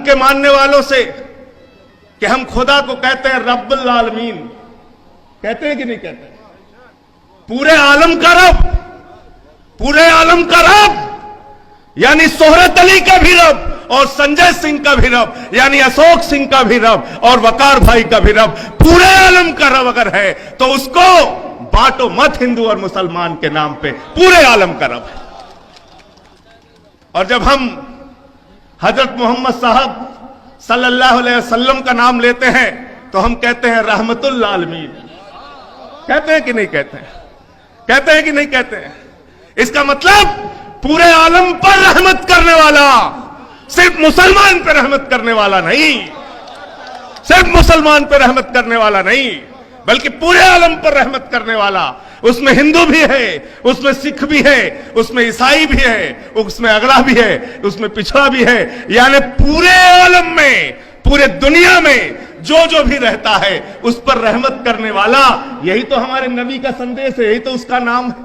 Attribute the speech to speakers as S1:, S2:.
S1: के मानने वालों से कि हम खुदा को कहते हैं रब्बुल आलमीन, कहते हैं कि नहीं कहते? पूरे आलम का रब, पूरे आलम का रब यानी शोहरत अली का भी रब और संजय सिंह का भी रब यानी अशोक सिंह का भी रब और वकार भाई का भी रब, पूरे आलम का रब अगर है तो उसको बांटो मत हिंदू और मुसलमान के नाम पे, पूरे आलम का रब है। और जब हम हजरत मोहम्मद साहब सल्लल्लाहु अलैहि वसल्लम का नाम लेते हैं तो हम कहते हैं रहमतुल आलमीन, कहते हैं कि नहीं कहते हैं? कहते हैं कि नहीं कहते हैं? इसका मतलब पूरे आलम पर रहमत करने वाला, सिर्फ मुसलमान पर रहमत करने वाला नहीं, सिर्फ मुसलमान पर रहमत करने वाला नहीं, बल्कि पूरे आलम पर रहमत करने वाला। उसमें हिंदू भी है, उसमें सिख भी है, उसमें ईसाई भी है, उसमें अगला भी है, उसमें पिछड़ा भी है, यानी पूरे आलम में, पूरे दुनिया में जो जो भी रहता है उस पर रहमत करने वाला। यही तो हमारे नबी का संदेश है, यही तो उसका नाम है।